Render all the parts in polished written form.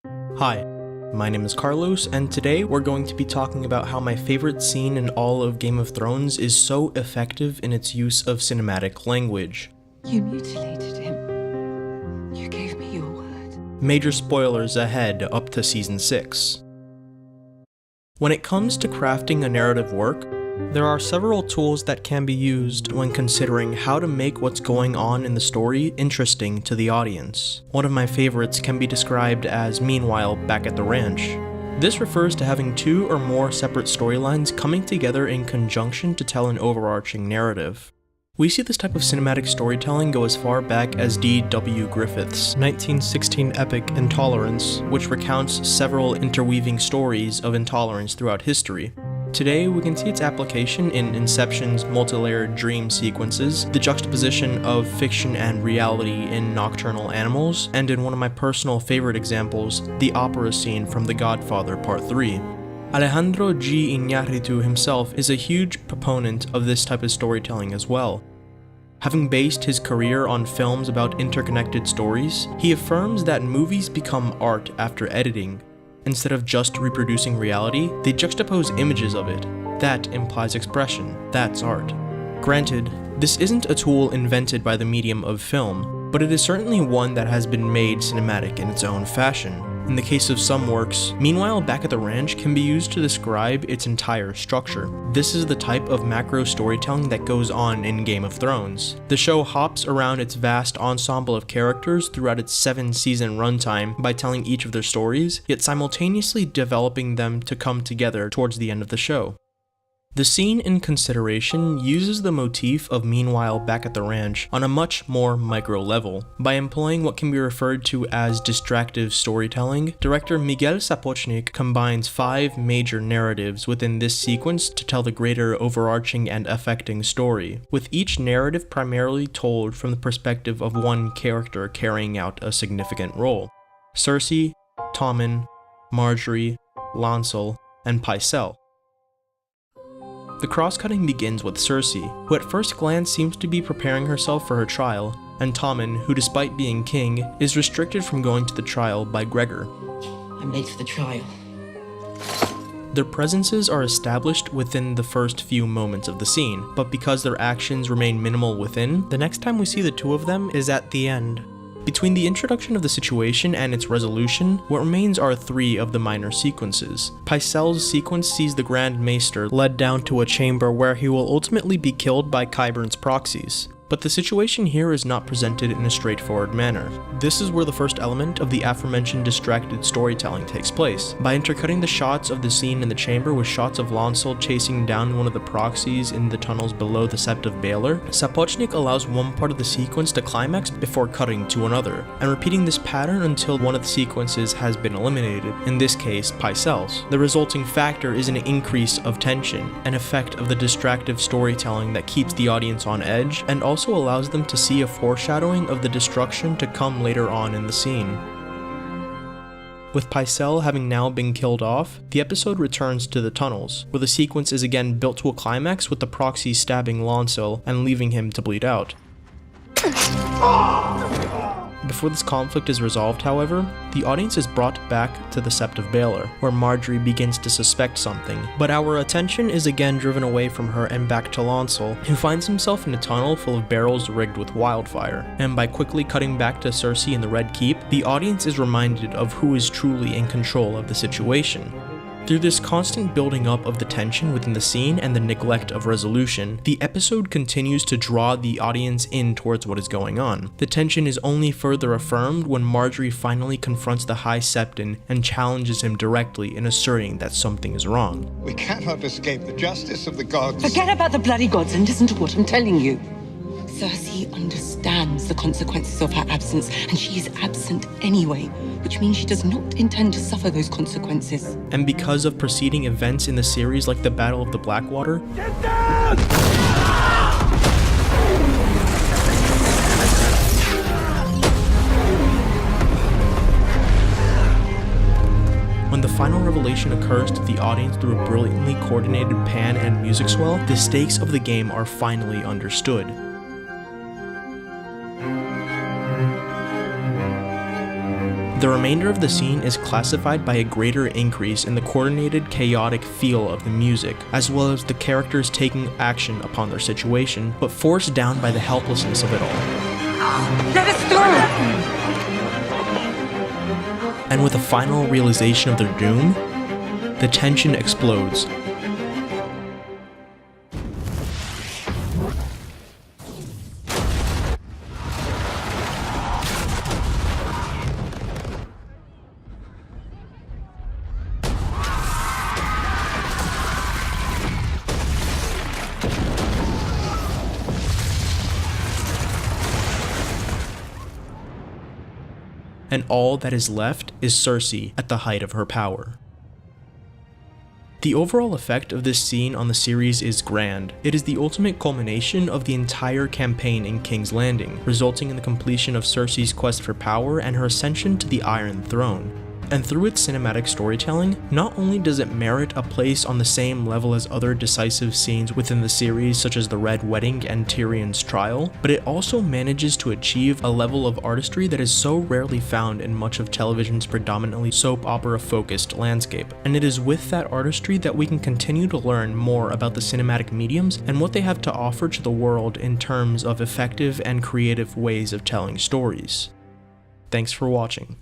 Hi, my name is Carlos, and today we're going to be talking about how my favorite scene in all of Game of Thrones is so effective in its use of cinematic language. You mutilated him. You gave me your word. Major spoilers ahead up to Season 6. When it comes to crafting a narrative work, there are several tools that can be used when considering how to make what's going on in the story interesting to the audience. One of my favorites can be described as Meanwhile Back at the Ranch. This refers to having two or more separate storylines coming together in conjunction to tell an overarching narrative. We see this type of cinematic storytelling go as far back as D.W. Griffith's 1916 epic Intolerance, which recounts several interweaving stories of intolerance throughout history. Today, we can see its application in Inception's multi-layered dream sequences, the juxtaposition of fiction and reality in Nocturnal Animals, and in one of my personal favorite examples, the opera scene from The Godfather Part 3. Alejandro G. Iñárritu himself is a huge proponent of this type of storytelling as well. Having based his career on films about interconnected stories, he affirms that movies become art after editing. Instead of just reproducing reality, they juxtapose images of it. That implies expression. That's art. Granted, this isn't a tool invented by the medium of film, but it is certainly one that has been made cinematic in its own fashion. In the case of some works, Meanwhile Back at the Ranch can be used to describe its entire structure. This is the type of macro storytelling that goes on in Game of Thrones. The show hops around its vast ensemble of characters throughout its 7-season runtime by telling each of their stories, yet simultaneously developing them to come together towards the end of the show. The scene in consideration uses the motif of Meanwhile Back at the Ranch on a much more micro level. By employing what can be referred to as distractive storytelling, director Miguel Sapochnik combines 5 major narratives within this sequence to tell the greater overarching and affecting story, with each narrative primarily told from the perspective of one character carrying out a significant role. Cersei, Tommen, Margaery, Lancel, and Pycelle. The cross-cutting begins with Cersei, who at first glance seems to be preparing herself for her trial, and Tommen, who despite being king, is restricted from going to the trial by Gregor. I'm late for the trial. Their presences are established within the first few moments of the scene, but because their actions remain minimal within, the next time we see the two of them is at the end. Between the introduction of the situation and its resolution, what remains are 3 of the minor sequences. Pycelle's sequence sees the Grand Maester led down to a chamber where he will ultimately be killed by Qyburn's proxies. But the situation here is not presented in a straightforward manner. This is where the first element of the aforementioned distracted storytelling takes place. By intercutting the shots of the scene in the chamber with shots of Lancel chasing down one of the proxies in the tunnels below the Sept of Baelor, Sapochnik allows one part of the sequence to climax before cutting to another, and repeating this pattern until one of the sequences has been eliminated, in this case Pycelle's. The resulting factor is an increase of tension, an effect of the distractive storytelling that keeps the audience on edge, and also allows them to see a foreshadowing of the destruction to come later on in the scene. With Pycelle having now been killed off, the episode returns to the tunnels, where the sequence is again built to a climax with the proxy stabbing Lancel and leaving him to bleed out. Before this conflict is resolved, however, the audience is brought back to the Sept of Baelor, where Margaery begins to suspect something, but our attention is again driven away from her and back to Lancel, who finds himself in a tunnel full of barrels rigged with wildfire, and by quickly cutting back to Cersei in the Red Keep, the audience is reminded of who is truly in control of the situation. Through this constant building up of the tension within the scene and the neglect of resolution, the episode continues to draw the audience in towards what is going on. The tension is only further affirmed when Margaery finally confronts the High Septon and challenges him directly in asserting that something is wrong. We cannot escape the justice of the gods. Forget about the bloody gods and listen to what I'm telling you. Cersei understands the consequences of her absence, and she is absent anyway, which means she does not intend to suffer those consequences. And because of preceding events in the series like the Battle of the Blackwater, Get down! when the final revelation occurs to the audience through a brilliantly coordinated pan and music swell, the stakes of the game are finally understood. The remainder of the scene is classified by a greater increase in the coordinated, chaotic feel of the music, as well as the characters taking action upon their situation, but forced down by the helplessness of it all. Let us through! And with a final realization of their doom, the tension explodes. And all that is left is Cersei at the height of her power. The overall effect of this scene on the series is grand. It is the ultimate culmination of the entire campaign in King's Landing, resulting in the completion of Cersei's quest for power and her ascension to the Iron Throne. And through its cinematic storytelling, not only does it merit a place on the same level as other decisive scenes within the series such as the Red Wedding and Tyrion's trial, but it also manages to achieve a level of artistry that is so rarely found in much of television's predominantly soap opera focused landscape. And it is with that artistry that we can continue to learn more about the cinematic mediums and what they have to offer to the world in terms of effective and creative ways of telling stories. Thanks for watching.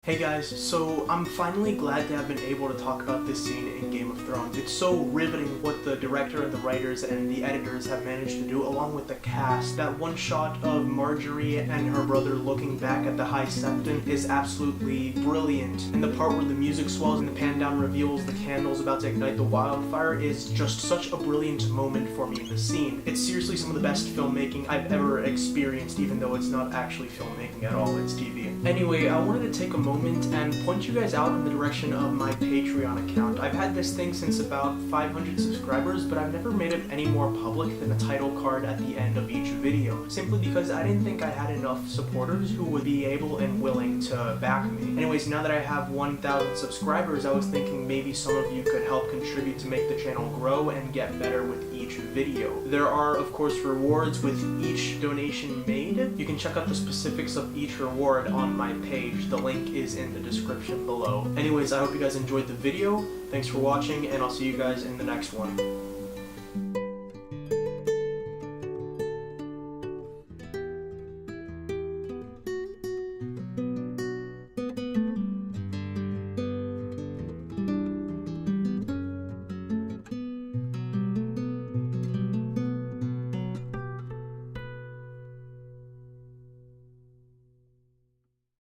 Hey guys, so I'm finally glad to have been able to talk about this scene in Game of Thrones. It's so riveting what the director and the writers and the editors have managed to do, along with the cast. That one shot of Marjorie and her brother looking back at the High Septon is absolutely brilliant. And the part where the music swells and the pan down reveals the candles about to ignite the wildfire is just such a brilliant moment for me in the scene. It's seriously some of the best filmmaking I've ever experienced, even though it's not actually filmmaking at all, it's TV. Anyway, I wanted to take a moment and point you guys out in the direction of my Patreon account. I've had this thing since about 500 subscribers, but I've never made it any more public than a title card at the end of each video, simply because I didn't think I had enough supporters who would be able and willing to back me. Anyways, now that I have 1,000 subscribers, I was thinking maybe some of you could help contribute to make the channel grow and get better with each video. There are, of course, rewards with each donation made. You can check out the specifics of each reward on my page. The link is in the description below. Anyways, I hope you guys enjoyed the video. Thanks for watching, and I'll see you guys in the next one.